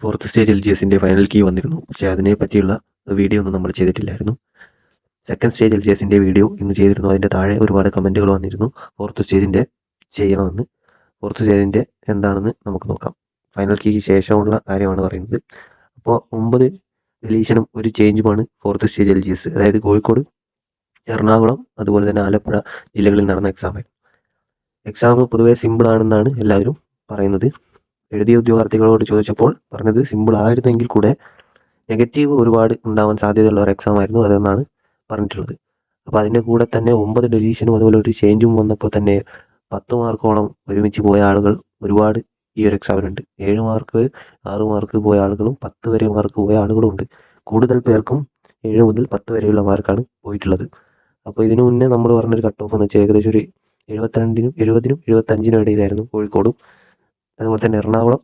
Fourth stage LGSൻ്റെ final key വന്നിരുന്നു. പക്ഷേ അതിനെ പറ്റിയുള്ള വീഡിയോ ഒന്നും നമ്മൾ ചെയ്തിട്ടില്ലായിരുന്നു. സെക്കൻഡ് സ്റ്റേജ് LGSൻ്റെ വീഡിയോ ഇന്ന് ചെയ്തിരുന്നു. അതിൻ്റെ താഴെ ഒരുപാട് കമൻറ്റുകൾ വന്നിരുന്നു ഫോർത്ത് സ്റ്റേജിൻ്റെ ചെയ്യണമെന്ന്. ഫോർത്ത് സ്റ്റേജിൻ്റെ എന്താണെന്ന് നമുക്ക് നോക്കാം. ഫൈനൽ കീക്ക് ശേഷമുള്ള കാര്യമാണ് പറയുന്നത്. അപ്പോൾ 9 ഡിലീഷനും ഒരു ചേഞ്ചുമാണ് ഫോർത്ത് സ്റ്റേജ് LGS. അതായത് കോഴിക്കോട്, എറണാകുളം, അതുപോലെ തന്നെ ആലപ്പുഴ ജില്ലകളിൽ നടന്ന എക്സാം പൊതുവേ സിമ്പിളാണെന്നാണ് എല്ലാവരും പറയുന്നത്. എഴുതിയ ഉദ്യോഗാർത്ഥികളോട് ചോദിച്ചപ്പോൾ പറഞ്ഞത് സിമ്പിൾ ആയിരുന്നെങ്കിൽ കൂടെ നെഗറ്റീവ് ഒരുപാട് ഉണ്ടാവാൻ സാധ്യതയുള്ള ഒരു എക്സാം ആയിരുന്നു അതെന്നാണ് പറഞ്ഞിട്ടുള്ളത്. അപ്പോൾ അതിൻ്റെ കൂടെ തന്നെ 9 ഡിലീഷനും അതുപോലെ ഒരു ചേഞ്ചും വന്നപ്പോൾ തന്നെ 10 മാർക്കോളം ഒരുമിച്ച് പോയ ആളുകൾ ഒരുപാട് ഈ ഒരു എക്സാമിനുണ്ട്. 7 മാർക്ക് 6 മാർക്ക് പോയ ആളുകളും 10 വരെ മാർക്ക് പോയ ആളുകളും ഉണ്ട്. കൂടുതൽ പേർക്കും 7 മുതൽ 10 വരെയുള്ള മാർക്കാണ് പോയിട്ടുള്ളത്. അപ്പോൾ ഇതിനു മുന്നേ നമ്മൾ പറഞ്ഞൊരു കട്ട് ഓഫ് എന്ന് വെച്ചാൽ ഏകദേശം ഒരു 72നും 70നും 75നും ഇടയിലായിരുന്നു കോഴിക്കോടും. അതുപോലെ തന്നെ എറണാകുളം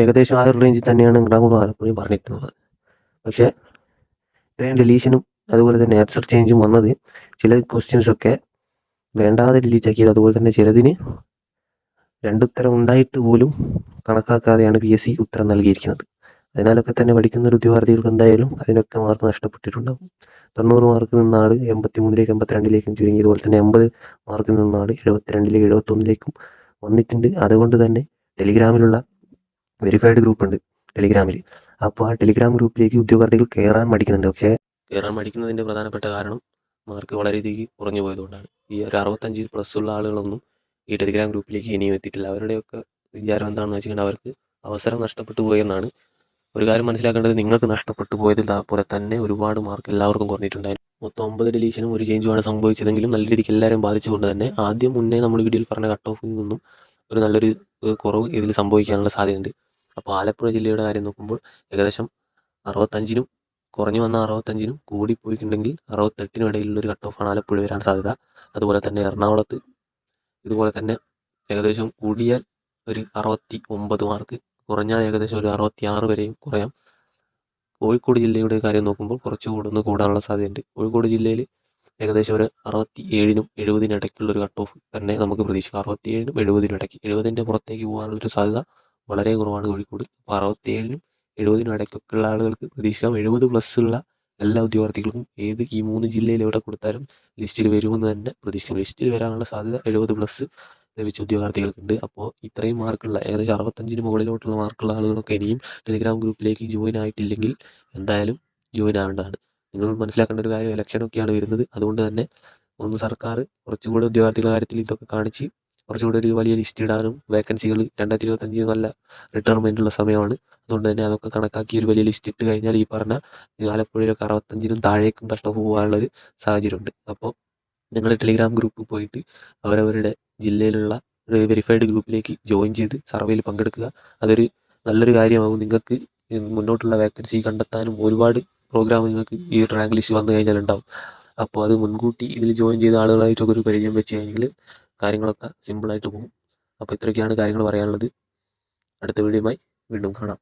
ഏകദേശം ആ ഒരു റേഞ്ചിൽ തന്നെയാണ് എറണാകുളം ആലപ്പുഴയും പറഞ്ഞിട്ടുള്ളത്. പക്ഷേ ഇത്രയും ഡിലീഷനും അതുപോലെ തന്നെ ആൻസർ ചേഞ്ചും വന്നത് ചില ക്വസ്റ്റ്യൻസൊക്കെ വേണ്ടാതെ ഡിലീറ്റ് ആക്കിയത്. അതുപോലെ തന്നെ ചിലതിന് 2 ഉത്തരം ഉണ്ടായിട്ട് പോലും കണക്കാക്കാതെയാണ് PSC ഉത്തരം നൽകിയിരിക്കുന്നത്. അതിനാലൊക്കെ തന്നെ പഠിക്കുന്ന ഒരു ഉദ്യോഗാർത്ഥികൾക്ക് എന്തായാലും അതിനൊക്കെ മാർക്ക് നഷ്ടപ്പെട്ടിട്ടുണ്ടാകും. 90 മാർക്ക് നിന്ന ആൾ 83ലേക്കും 82ലേക്കും ചുരുങ്ങി. അതുപോലെ തന്നെ 80 മാർക്ക് നിന്ന ആൾ 72ലേക്കും 71ലേക്കും വന്നിട്ടുണ്ട്. അതുകൊണ്ട് തന്നെ ടെലിഗ്രാമിലുള്ള വെരിഫൈഡ് ഗ്രൂപ്പ് ഉണ്ട് ടെലിഗ്രാമിൽ. അപ്പോൾ ആ ടെലിഗ്രാം ഗ്രൂപ്പിലേക്ക് ഉദ്യോഗാർത്ഥികൾ കയറാൻ മടിക്കുന്നുണ്ട്. പക്ഷേ കയറാൻ മടിക്കുന്നതിൻ്റെ പ്രധാനപ്പെട്ട കാരണം മാർക്ക് വളരെയധികം കുറഞ്ഞു പോയതുകൊണ്ടാണ്. ഈ ഒരു 65+ ഉള്ള ആളുകളൊന്നും ഈ ടെലിഗ്രാം ഗ്രൂപ്പിലേക്ക് ഇനിയും എത്തിയിട്ടില്ല. അവരുടെയൊക്കെ വിചാരം എന്താണെന്ന് വെച്ചാൽ അവർക്ക് അവസരം നഷ്ടപ്പെട്ടു പോയെന്നാണ്. ഒരു കാര്യം മനസ്സിലാക്കേണ്ടത്, നിങ്ങൾക്ക് നഷ്ടപ്പെട്ടു പോയതിൽ പോലെ തന്നെ ഒരുപാട് മാർക്ക് എല്ലാവർക്കും കുറഞ്ഞിട്ടുണ്ടായിരുന്നു. മൊത്തം 9 ഡിലീഷനും ഒരു ചേഞ്ചുമാണ് സംഭവിച്ചതെങ്കിലും നല്ല രീതിക്ക് എല്ലാവരും ബാധിച്ചുകൊണ്ട് തന്നെ മുന്നേ നമ്മൾ വീഡിയോയിൽ പറഞ്ഞ കട്ട് ഓഫിൽ നിന്നും ഒരു നല്ലൊരു കുറവ് ഇതിൽ സംഭവിക്കാനുള്ള സാധ്യതയുണ്ട്. അപ്പോൾ ആലപ്പുഴ ജില്ലയുടെ കാര്യം നോക്കുമ്പോൾ ഏകദേശം 65നും കുറഞ്ഞു വന്ന 65നും കൂടിപ്പോയിട്ടുണ്ടെങ്കിൽ 68നും ഇടയിലുള്ളൊരു കട്ട് ഓഫാണ് ആലപ്പുഴ വരാൻ സാധ്യത. അതുപോലെ തന്നെ എറണാകുളത്ത് ഇതുപോലെ തന്നെ ഏകദേശം കൂടിയാൽ ഒരു 69 മാർക്ക്, കുറഞ്ഞാൽ ഏകദേശം ഒരു 66 വരെയും കുറയാം. കോഴിക്കോട് ജില്ലയുടെ കാര്യം നോക്കുമ്പോൾ കുറച്ചുകൂടെ കൂടാനുള്ള സാധ്യതയുണ്ട്. കോഴിക്കോട് ജില്ലയിൽ ഏകദേശം ഒരു 67നും 70നും ഇടയ്ക്കുള്ളൊരു കട്ട് ഓഫ് തന്നെ നമുക്ക് പ്രതീക്ഷിക്കാം. 67നും 70നും ഇടയ്ക്ക്, 70ൻ്റെ പുറത്തേക്ക് പോകാനുള്ളൊരു സാധ്യത വളരെ കുറവാണ് കോഴിക്കോട്. അപ്പോൾ 67നും 70നും ഇടയ്ക്കൊക്കെയുള്ള ആളുകൾക്ക് പ്രതീക്ഷിക്കാം. 70+ ഉള്ള എല്ലാ ഉദ്യോഗാർത്ഥികൾക്കും ഈ 3 ജില്ലയിൽ എവിടെ കൊടുത്താലും ലിസ്റ്റിൽ വരുമെന്ന് തന്നെ പ്രതീക്ഷിക്കാം. ലിസ്റ്റിൽ വരാനുള്ള സാധ്യത 70+ ലഭിച്ച ഉദ്യോഗാർത്ഥികൾക്കുണ്ട്. അപ്പോൾ ഇത്രയും മാർക്കുള്ള ഏകദേശം 65ന് മുകളിലോട്ടുള്ള മാർക്കുള്ള ആളുകളൊക്കെ ഇനിയും ടെലിഗ്രാം ഗ്രൂപ്പിലേക്ക് ജോയിൻ ആയിട്ടില്ലെങ്കിൽ എന്തായാലും ജോയിൻ ആവേണ്ടതാണ്. നിങ്ങൾ മനസ്സിലാക്കേണ്ട ഒരു കാര്യം, ഇലക്ഷനൊക്കെയാണ് വരുന്നത്. അതുകൊണ്ട് തന്നെ ഒന്ന് സർക്കാർ കുറച്ചുകൂടെ ഉദ്യോഗാർത്ഥികളുടെ കാര്യത്തിൽ ഇതൊക്കെ കാണിച്ച് കുറച്ചുകൂടെ ഒരു വലിയ ലിസ്റ്റ് ഇടാനും, വേക്കൻസികൾ 2025 നല്ല റിട്ടയർമെൻറ്റുള്ള സമയമാണ്. അതുകൊണ്ട് തന്നെ അതൊക്കെ കണക്കാക്കി ഒരു വലിയ ലിസ്റ്റ് ഇട്ട് കഴിഞ്ഞാൽ ഈ പറഞ്ഞ ആലപ്പുഴയിലൊക്കെ 65നും താഴേക്കും കട്ട് ഓഫ് പോകാനുള്ളൊരു സാഹചര്യമുണ്ട്. അപ്പോൾ നിങ്ങൾ ടെലിഗ്രാം ഗ്രൂപ്പിൽ പോയിട്ട് അവരവരുടെ ജില്ലയിലുള്ള വെരിഫൈഡ് ഗ്രൂപ്പിലേക്ക് ജോയിൻ ചെയ്ത് സർവേയിൽ പങ്കെടുക്കുക. അതൊരു നല്ലൊരു കാര്യമാകും. നിങ്ങൾക്ക് മുന്നോട്ടുള്ള വേക്കൻസി കണ്ടെത്താനും ഒരുപാട് പ്രോഗ്രാം നിങ്ങൾക്ക് ഈ റാങ്ക് ലിസ്റ്റ് വന്നു കഴിഞ്ഞാൽ ഉണ്ടാവും. അപ്പോൾ അത് മുൻകൂട്ടി ഇതിൽ ജോയിൻ ചെയ്ത ആളുകളായിട്ടൊക്കെ ഒരു പരിചയം വെച്ച് കഴിഞ്ഞെങ്കിൽ കാര്യങ്ങളൊക്കെ സിമ്പിളായിട്ട് പോകും. അപ്പോൾ ഇത്രയൊക്കെയാണ് കാര്യങ്ങൾ പറയാനുള്ളത്. അടുത്ത വീഡിയോയുമായി വീണ്ടും കാണാം.